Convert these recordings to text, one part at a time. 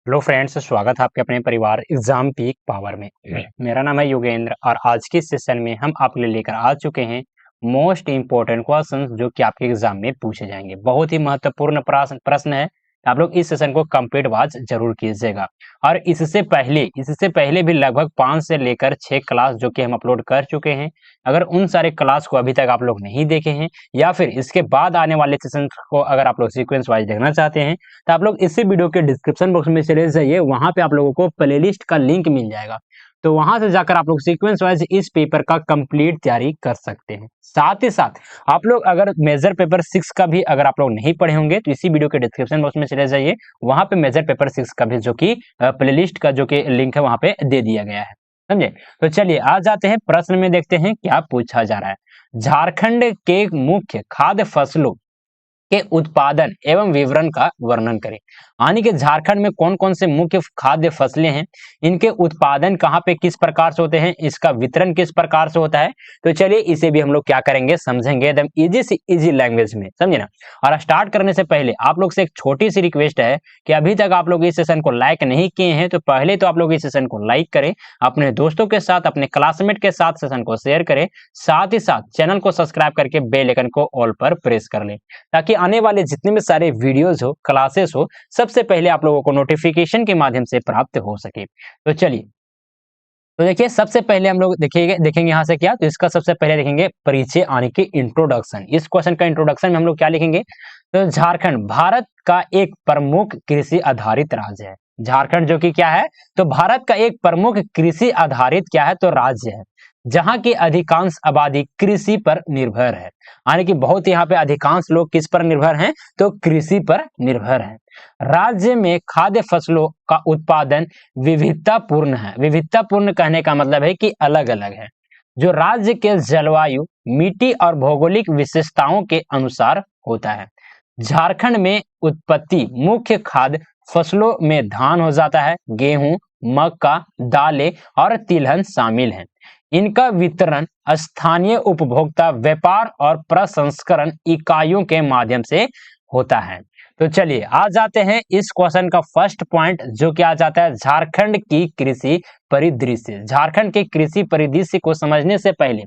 Hello friends, स्वागत है आपके अपने परिवार एग्जाम पीक पावर में। मेरा नाम है योगेंद्र और आज की सेशन में हम आपके लिए लेकर आ चुके हैं मोस्ट इम्पोर्टेंट क्वेश्चंस जो कि आपके एग्जाम में पूछे जाएंगे। बहुत ही महत्वपूर्ण प्रश्न है। आप लोग इस सेशन को कंप्लीट वॉच जरूर कीजिएगा। और इससे पहले भी लगभग 5 से लेकर 6 क्लास जो कि हम अपलोड कर चुके हैं। अगर उन सारे क्लास को अभी तक आप लोग नहीं देखे हैं या फिर इसके बाद आने वाले सेशन को अगर आप लोग सीक्वेंस वाइज देखना चाहते हैं तो आप लोग इसी वीडियो के डिस्क्रिप्शन बॉक्स में चले जाइए, वहां पे आप लोगों को प्लेलिस्ट का लिंक मिल जाएगा। तो वहां से जाकर आप लोग सीक्वेंस वाइज इस पेपर का कंप्लीट तैयारी कर सकते हैं। साथ ही साथ आप लोग अगर मेजर पेपर 6 का भी अगर आप लोग नहीं पढ़े होंगे तो इसी वीडियो के डिस्क्रिप्शन बॉक्स में चले जाइए, वहां पे मेजर पेपर 6 का भी जो कि प्लेलिस्ट का जो कि लिंक है वहां पे दे दिया गया है। समझे? तो चलिए आ जाते हैं प्रश्न में, देखते हैं क्या पूछा जा रहा है। झारखंड के मुख्य खाद्य फसलों के उत्पादन एवं विवरण का वर्णन करें। यानी कि झारखंड में कौन कौन से मुख्य खाद्य फसलें हैं, इनके उत्पादन कहाँ पे किस प्रकार से होते हैं, इसका वितरण किस प्रकार से होता है। तो चलिए इसे भी हम लोग क्या करेंगे, समझेंगे एकदम इजी से इजी लैंग्वेज में, समझे ना। और स्टार्ट करने से पहले आप लोग से एक छोटी सी रिक्वेस्ट है कि अभी तक आप लोग इस सेशन को लाइक नहीं किए हैं तो पहले तो आप लोग इस सेशन को लाइक करें, अपने दोस्तों के साथ अपने क्लासमेट के साथ सेशन को शेयर करें, साथ ही साथ चैनल को सब्सक्राइब करके बेल आइकन को ऑल पर प्रेस कर लें, ताकि आने वाले जितने भी सारे वीडियोस हो, क्लासेस हो, सबसे पहले आप लोगों को नोटिफिकेशन के माध्यम से प्राप्त हो सके। तो चलिए, तो देखिए सबसे पहले हम लोग देखेंगे यहाँ से क्या, तो इसका सबसे पहले देखेंगे परिचय आने की इंट्रोडक्शन। इस क्वेश्चन का इंट्रोडक्शन में हम लोग क्या लिखेंगे, तो झारखंड भारत का एक प्रमुख कृषि आधारित राज्य है। झारखंड जो कि क्या है, तो भारत का एक प्रमुख कृषि आधारित क्या है, तो राज्य है, जहां की अधिकांश आबादी कृषि पर निर्भर है। यानी कि बहुत यहाँ पे अधिकांश लोग किस पर निर्भर हैं, तो कृषि पर निर्भर हैं। राज्य में खाद्य फसलों का उत्पादन विविधतापूर्ण है। विविधतापूर्ण कहने का मतलब है कि अलग अलग है, जो राज्य के जलवायु, मिट्टी और भौगोलिक विशेषताओं के अनुसार होता है। झारखंड में उत्पत्ति मुख्य खाद्य फसलों में धान हो जाता है, गेहूं, मक्का, दालें और तिलहन शामिल हैं। इनका वितरण स्थानीय उपभोक्ता, व्यापार और प्रसंस्करण इकाइयों के माध्यम से होता है। तो चलिए आ जाते हैं इस क्वेश्चन का फर्स्ट पॉइंट, जो कि आ जाता है झारखंड की कृषि परिदृश्य। झारखंड के कृषि परिदृश्य को समझने से पहले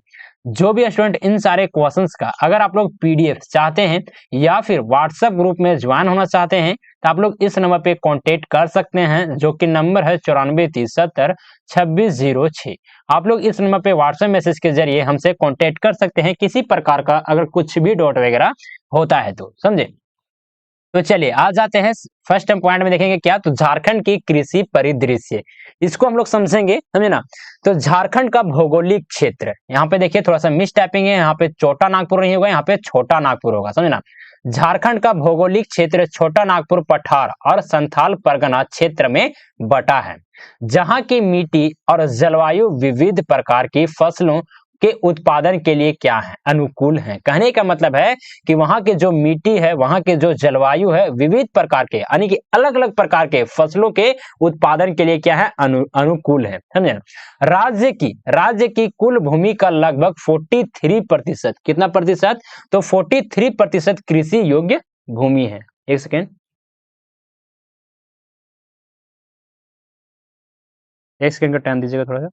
जो भी स्टूडेंट इन सारे क्वेश्चंस का अगर आप लोग पीडीएफ चाहते हैं या फिर व्हाट्सएप ग्रुप में ज्वाइन होना चाहते हैं तो आप लोग इस नंबर पे कांटेक्ट कर सकते हैं, जो कि नंबर है 9430702606। आप लोग इस नंबर पे व्हाट्सएप मैसेज के जरिए हमसे कांटेक्ट कर सकते हैं किसी प्रकार का अगर कुछ भी डाउट वगैरह होता है तो, समझे। तो चलिए आ जाते हैं फर्स्ट हम पॉइंट में देखेंगे क्या, तो झारखंड की कृषि परिदृश्य, इसको हम लोग समझेंगे, समझे ना। तो झारखंड का भौगोलिक क्षेत्र, यहाँ पे देखिए थोड़ा सा मिस टाइपिंग है, यहाँ पे छोटा नागपुर नहीं होगा, यहाँ पे छोटा नागपुर होगा, समझे ना। झारखंड का भौगोलिक क्षेत्र छोटा नागपुर, पठार और संथाल परगना क्षेत्र में बटा है, जहां की मिट्टी और जलवायु विविध प्रकार की फसलों के उत्पादन के लिए क्या है, अनुकूल है। कहने का मतलब है कि वहां के जो मिट्टी है, वहां के जो जलवायु है, विविध प्रकार के यानी कि अलग अलग प्रकार के फसलों के उत्पादन के लिए क्या है, अनुकूल है, समझे ना। राज्य की कुल भूमि का लगभग 43%, कितना प्रतिशत, तो 43% कृषि योग्य भूमि है। एक सेकेंड, एक सेकेंड का टाइम दीजिएगा थोड़ा सा।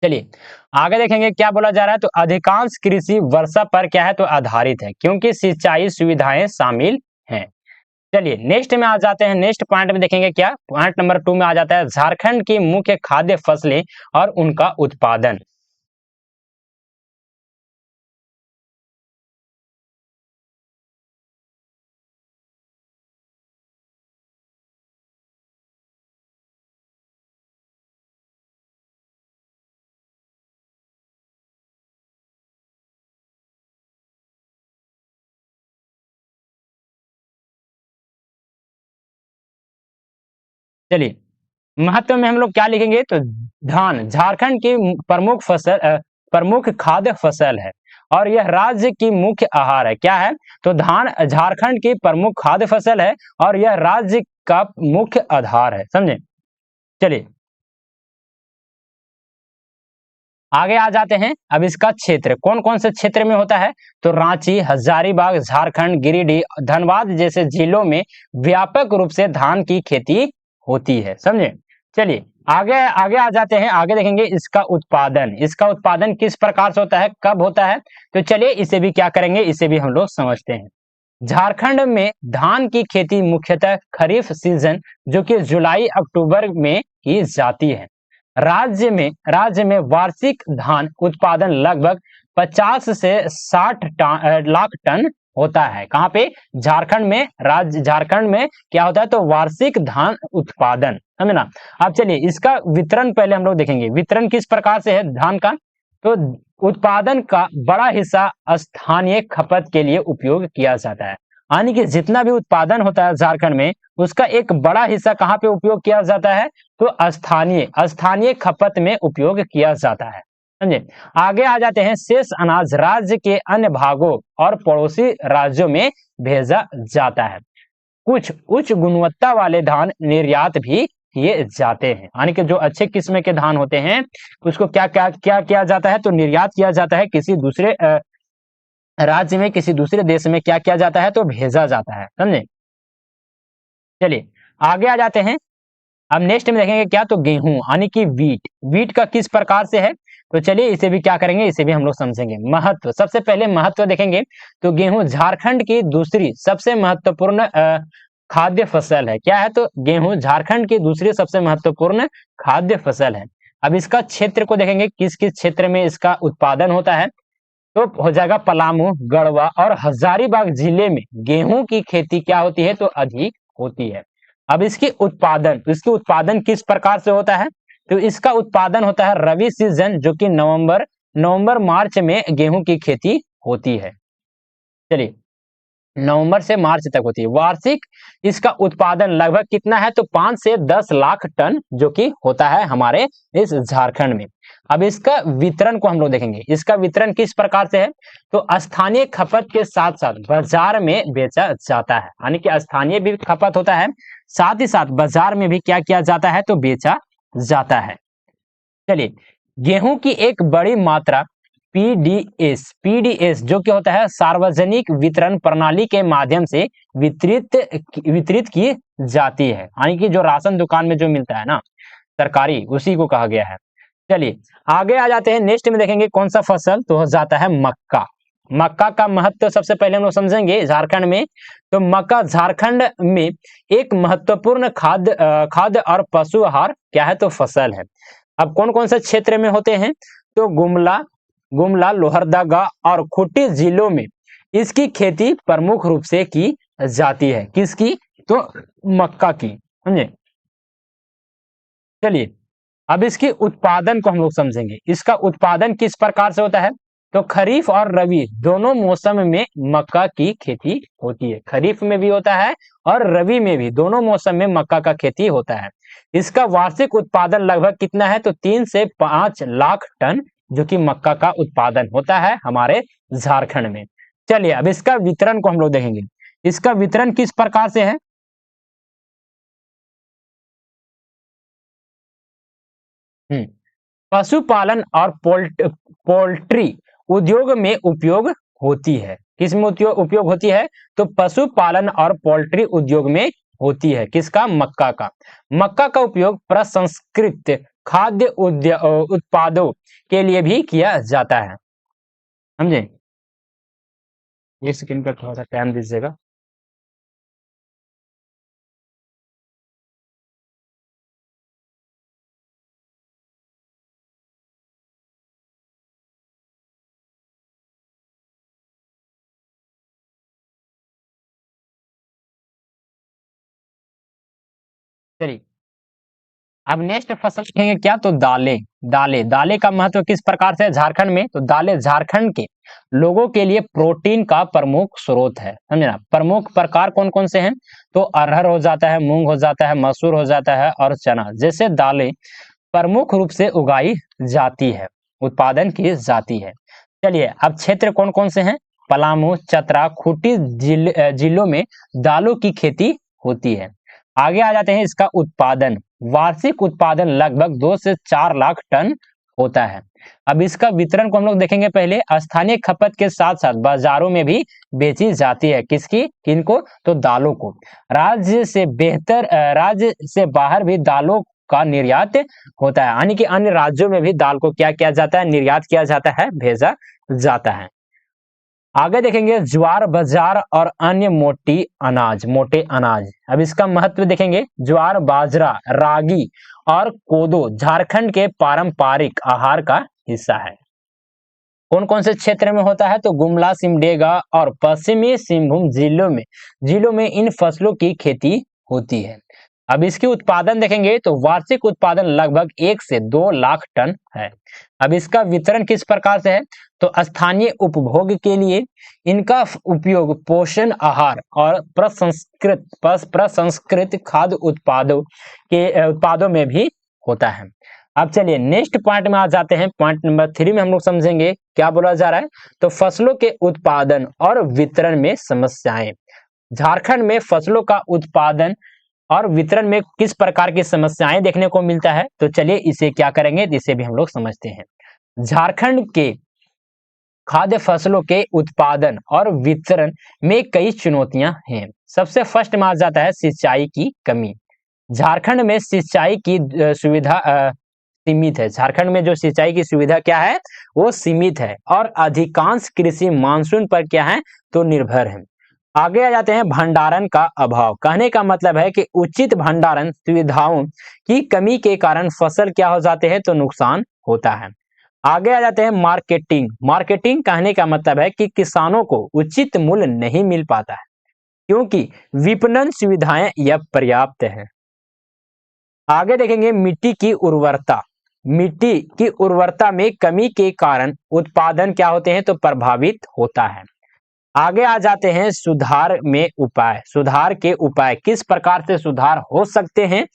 चलिए आगे देखेंगे क्या बोला जा रहा है, तो अधिकांश कृषि वर्षा पर क्या है, तो आधारित है, क्योंकि सिंचाई सुविधाएं शामिल हैं। चलिए नेक्स्ट में आ जाते हैं, नेक्स्ट पॉइंट में देखेंगे क्या, पॉइंट नंबर 2 में आ जाता है झारखंड की मुख्य खाद्य फसलें और उनका उत्पादन। चलिए महत्व में हम लोग क्या लिखेंगे, तो धान झारखंड की प्रमुख खाद्य फसल है। और यह राज्य की मुख्य आहार है। क्या है? तो धान झारखंड की प्रमुख खाद्य फसल है और यह राज्य का मुख्य आधार है। समझे? चलिए आगे आ जाते हैं। अब इसका क्षेत्र कौन कौन से क्षेत्र में होता है? तो रांची, हजारीबाग, झारखंड, गिरिडीह, धनबाद जैसे जिलों में व्यापक रूप से धान की खेती होती है। समझे? चलिए आगे आगे आ जाते हैं। आगे देखेंगे इसका उत्पादन। इसका उत्पादन किस प्रकार से होता है, कब होता है? तो चलिए इसे भी क्या करेंगे, इसे भी हम लोग समझते हैं। झारखंड में धान की खेती मुख्यतः खरीफ सीजन जो कि जुलाई अक्टूबर में की जाती है। राज्य में वार्षिक धान उत्पादन लगभग 50 से 60 लाख टन होता है। कहाँ पे? झारखंड में। झारखंड में क्या होता है? तो वार्षिक धान उत्पादन, समझे ना। अब चलिए इसका वितरण पहले हम लोग देखेंगे। वितरण किस प्रकार से है धान का? तो उत्पादन का बड़ा हिस्सा स्थानीय खपत के लिए उपयोग किया जाता है। यानी कि जितना भी उत्पादन होता है झारखंड में, उसका एक बड़ा हिस्सा कहाँ पे उपयोग किया जाता है? तो स्थानीय खपत में उपयोग किया जाता है। समझे? आगे आ जाते हैं। शेष अनाज राज्य के अन्य भागों और पड़ोसी राज्यों में भेजा जाता है। कुछ उच्च गुणवत्ता वाले धान निर्यात भी किए जाते हैं। यानी कि जो अच्छे किस्म के धान होते हैं उसको क्या क्या किया जाता है? तो निर्यात किया जाता है किसी दूसरे राज्य में, किसी दूसरे देश में क्या किया जाता है? तो भेजा जाता है। समझे? चलिए आगे आ जाते हैं। अब नेक्स्ट में देखेंगे क्या? तो गेहूं यानी कि वीट का किस प्रकार से है? तो चलिए इसे भी क्या करेंगे, इसे भी हम लोग समझेंगे। महत्व, सबसे पहले महत्व देखेंगे तो गेहूं झारखंड की दूसरी सबसे महत्वपूर्ण खाद्य फसल है। क्या है? तो गेहूं झारखंड की दूसरी सबसे महत्वपूर्ण खाद्य फसल है। अब इसका क्षेत्र को देखेंगे, किस किस क्षेत्र में इसका उत्पादन होता है? तो हो जाएगा पलामू, गढ़वा और हजारीबाग जिले में गेहूं की खेती क्या होती है? तो अधिक होती है। अब इसकी उत्पादन किस प्रकार से होता है? तो इसका उत्पादन होता है रबी सीजन जो कि नवंबर मार्च में गेहूं की खेती होती है। चलिए नवंबर से मार्च तक होती है। वार्षिक इसका उत्पादन लगभग कितना है? तो 5 से 10 लाख टन जो कि होता है हमारे इस झारखंड में। अब इसका वितरण को हम लोग देखेंगे। इसका वितरण किस प्रकार से है? तो स्थानीय खपत के साथ साथ बाजार में बेचा जाता है। यानी कि स्थानीय भी खपत होता है, साथ ही साथ बाजार में भी क्या किया जाता है? तो बेचा जाता है। चलिए गेहूं की एक बड़ी मात्रा पीडीएस जो कि होता है सार्वजनिक वितरण प्रणाली के माध्यम से वितरित की जाती है। यानी कि जो राशन दुकान में जो मिलता है ना सरकारी, उसी को कहा गया है। चलिए आगे आ जाते हैं। नेक्स्ट में देखेंगे कौन सा फसल? तो हो जाता है मक्का। मक्का का महत्व सबसे पहले हम लोग समझेंगे झारखंड में। तो मक्का झारखंड में एक महत्वपूर्ण खाद्य और पशु आहार क्या है? तो फसल है। अब कौन कौन से क्षेत्र में होते हैं? तो गुमला, लोहरदगा और खूंटी जिलों में इसकी खेती प्रमुख रूप से की जाती है। किसकी? तो मक्का की। समझे? चलिए अब इसके उत्पादन को हम लोग समझेंगे। इसका उत्पादन किस प्रकार से होता है? तो खरीफ और रबी दोनों मौसम में मक्का की खेती होती है। खरीफ में भी होता है और रबी में भी, दोनों मौसम में मक्का का खेती होता है। इसका वार्षिक उत्पादन लगभग कितना है? तो 3 से 5 लाख टन जो कि मक्का का उत्पादन होता है हमारे झारखंड में। चलिए अब इसका वितरण को हम लोग देखेंगे। इसका वितरण किस प्रकार से है? पशुपालन और पोल्ट्री उद्योग में उपयोग होती है। किस में उपयोग होती है? तो पशुपालन और पोल्ट्री उद्योग में होती है। किसका? मक्का का। मक्का का उपयोग प्रसंस्कृत खाद्य उत्पादों के लिए भी किया जाता है। समझे? एक सेकंड का थोड़ा सा टाइम दीजिएगा। चलिए अब नेक्स्ट फसल देखेंगे क्या? तो दालें का महत्व किस प्रकार से है झारखंड में? तो दालें झारखंड के लोगों के लिए प्रोटीन का प्रमुख स्रोत है। समझे ना? प्रमुख प्रकार कौन कौन से हैं? तो अरहर हो जाता है, मूंग हो जाता है, मसूर हो जाता है और चना जैसे दालें प्रमुख रूप से उगाई जाती है, उत्पादन की जाती है। चलिए अब क्षेत्र कौन कौन से हैं? पलामू, चतरा, खूंटी जिलों में दालों की खेती होती है। आगे आ जाते हैं इसका उत्पादन। वार्षिक उत्पादन लगभग 2 से 4 लाख टन होता है। अब इसका वितरण को हम लोग देखेंगे पहले। स्थानीय खपत के साथ साथ बाजारों में भी बेची जाती है। किसकी? किनको? तो दालों को। राज्य से बाहर भी दालों का निर्यात होता है, यानी कि अन्य राज्यों में भी दाल को क्या किया जाता है? निर्यात किया जाता है, भेजा जाता है। आगे देखेंगे ज्वार, बाजरा और अन्य मोटे अनाज। अब इसका महत्व देखेंगे। ज्वार, बाजरा, रागी और कोदो झारखंड के पारंपरिक आहार का हिस्सा है। कौन कौन से क्षेत्र में होता है? तो गुमला, सिमडेगा और पश्चिमी सिंहभूम जिलों में इन फसलों की खेती होती है। अब इसके उत्पादन देखेंगे तो वार्षिक उत्पादन लगभग 1 से 2 लाख टन है। अब इसका वितरण किस प्रकार से है? तो स्थानीय उपभोग के लिए इनका उपयोग पोषण आहार और प्रसंस्कृत खाद्य उत्पादों में भी होता है। अब चलिए नेक्स्ट पॉइंट में आ जाते हैं। पॉइंट नंबर 3 में हम लोग समझेंगे क्या बोला जा रहा है। तो फसलों के उत्पादन और वितरण में समस्याएं। झारखंड में फसलों का उत्पादन और वितरण में किस प्रकार की समस्याएं देखने को मिलता है? तो चलिए इसे क्या करेंगे, इसे भी हम लोग समझते हैं। झारखंड के खाद्य फसलों के उत्पादन और वितरण में कई चुनौतियां हैं। सबसे फर्स्ट में आ जाता है सिंचाई की कमी। झारखंड में सिंचाई की सुविधा सीमित है। झारखंड में जो सिंचाई की सुविधा क्या है? वो सीमित है और अधिकांश कृषि मानसून पर क्या है? तो निर्भर है। आगे आ जाते हैं भंडारण का अभाव। कहने का मतलब है कि उचित भंडारण सुविधाओं की कमी के कारण फसल क्या हो जाते हैं? तो नुकसान होता है। आगे आ जाते हैं मार्केटिंग कहने का मतलब है कि किसानों को उचित मूल्य नहीं मिल पाता है क्योंकि विपणन सुविधाएं यह पर्याप्त है। आगे देखेंगे मिट्टी की उर्वरता में कमी के कारण उत्पादन क्या होते हैं? तो प्रभावित होता है। आगे आ जाते हैं सुधार के उपाय। किस प्रकार से सुधार हो सकते हैं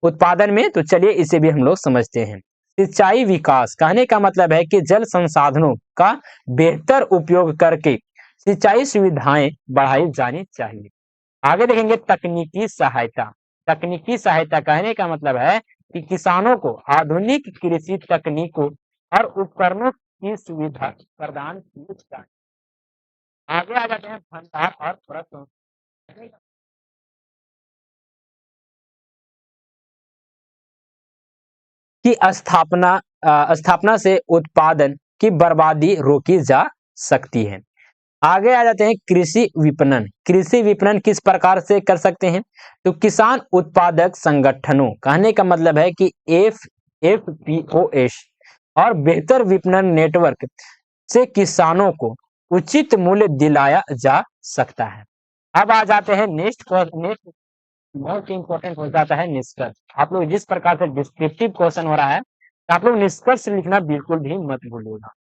उत्पादन में? तो चलिए इसे भी हम लोग समझते हैं। सिंचाई विकास कहने का मतलब है कि जल संसाधनों का बेहतर उपयोग करके सिंचाई सुविधाएं बढ़ाई जानी चाहिए। आगे देखेंगे तकनीकी सहायता कहने का मतलब है कि किसानों को आधुनिक कृषि तकनीकों और उपकरणों की सुविधा प्रदान की जाए। आगे आ जाते हैं भंडार और प्रसंस्करण की स्थापना से उत्पादन की बर्बादी रोकी जा सकती है। आगे आ जाते हैं कृषि विपणन किस प्रकार से कर सकते हैं? तो किसान उत्पादक संगठनों कहने का मतलब है कि FPOS और बेहतर विपणन नेटवर्क से किसानों को उचित मूल्य दिलाया जा सकता है। अब आ जाते हैं नेक्स्ट बहुत इंपॉर्टेंट हो जाता है निष्कर्ष। आप लोग जिस प्रकार से डिस्क्रिप्टिव क्वेश्चन हो रहा है तो आप लोग निष्कर्ष लिखना बिल्कुल भी मत भूलिएगा।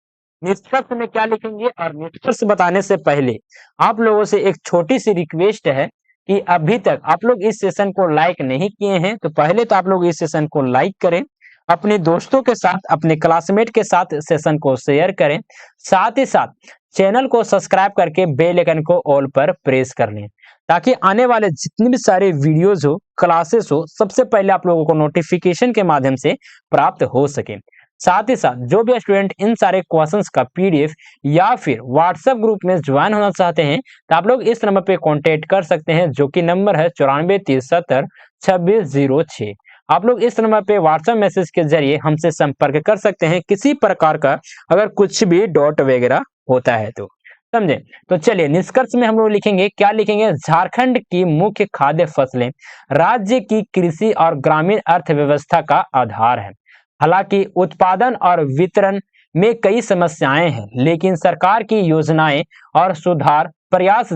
निष्कर्ष में क्या लिखेंगे? और निष्कर्ष बताने से पहले आप लोगों से एक छोटी सी रिक्वेस्ट है कि अभी तक आप लोग इस सेशन को लाइक नहीं किए हैं तो पहले तो आप लोग इस सेशन को लाइक करें, अपने दोस्तों के साथ, अपने क्लासमेट के साथ सेशन को शेयर करें, साथ ही साथ चैनल को सब्सक्राइब करके बेल आइकन को ऑल पर प्रेस कर लें ताकि आने वाले जितने भी सारे वीडियोज हो, क्लासेस हो, सबसे पहले आप लोगों को नोटिफिकेशन के माध्यम से प्राप्त हो सके। साथ ही साथ जो भी स्टूडेंट इन सारे क्वेश्चंस का PDF या फिर व्हाट्सएप ग्रुप में ज्वाइन होना चाहते हैं तो आप लोग इस नंबर पे कांटेक्ट कर सकते हैं जो कि नंबर है 9430702606। आप लोग इस नंबर पे व्हाट्सएप मैसेज के जरिए हमसे संपर्क कर सकते हैं किसी प्रकार का अगर कुछ भी डाउट वगैरह होता है तो, समझे। तो चलिए निष्कर्ष में हम लोग लिखेंगे, क्या लिखेंगे? झारखंड की मुख्य खाद्य फसलें राज्य की कृषि और ग्रामीण अर्थव्यवस्था का आधार है। हालांकि उत्पादन और वितरण में कई समस्याएं हैं लेकिन सरकार की योजनाएं और सुधार प्रयास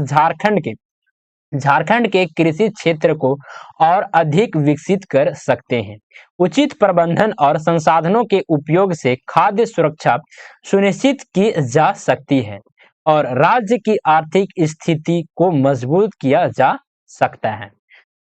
झारखंड के कृषि क्षेत्र को और अधिक विकसित कर सकते हैं। उचित प्रबंधन और संसाधनों के उपयोग से खाद्य सुरक्षा सुनिश्चित की जा सकती है और राज्य की आर्थिक स्थिति को मजबूत किया जा सकता है।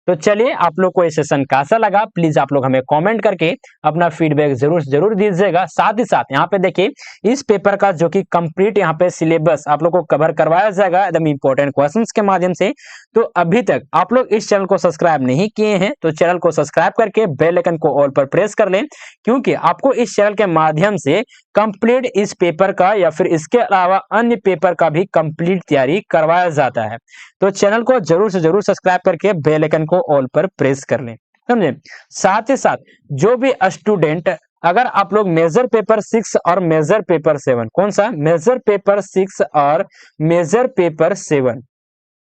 तो चलिए, आप लोग को ये सेशन कैसा लगा प्लीज आप लोग हमें कमेंट करके अपना फीडबैक जरूर दीजिएगा। साथ ही साथ यहाँ पे देखिए, इस पेपर का जो कि कंप्लीट यहाँ पे सिलेबस आप लोग को कवर करवाया जाएगा एकदम इंपॉर्टेंट क्वेश्चंस के माध्यम से। तो अभी तक आप लोग इस चैनल को सब्सक्राइब नहीं किए हैं तो चैनल को सब्सक्राइब करके बेल आइकन को ऑल पर प्रेस कर लें, क्योंकि आपको इस चैनल के माध्यम से कंप्लीट इस पेपर का या फिर इसके अलावा अन्य पेपर का भी कंप्लीट तैयारी करवाया जाता है। तो चैनल को जरूर से जरूर सब्सक्राइब करके बेल आइकन को ऑल पर प्रेस कर लें, समझे। साथ ही साथ जो भी स्टूडेंट, अगर आप लोग मेजर पेपर 6 और मेजर पेपर 7, कौन सा मेजर पेपर 6 और मेजर पेपर 7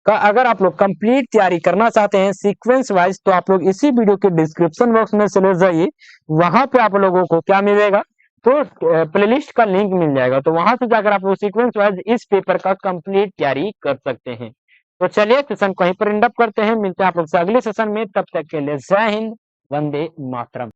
का अगर आप लोग कंप्लीट तैयारी करना चाहते हैं सीक्वेंस वाइज, तो आप लोग इसी वीडियो के डिस्क्रिप्शन बॉक्स में चले जाइए, वहां पे आप लोगों को क्या मिलेगा, तो प्लेलिस्ट का लिंक मिल जाएगा। तो वहां से जाकर आप लोग सीक्वेंस वाइज इस पेपर का कंप्लीट तैयारी कर सकते हैं। तो चलिए सेशन को यहीं पर एंड अप करते हैं, मिलते हैं आप लोग से अगले सेशन में, तब तक के लिए जय हिंद, वंदे मातरम।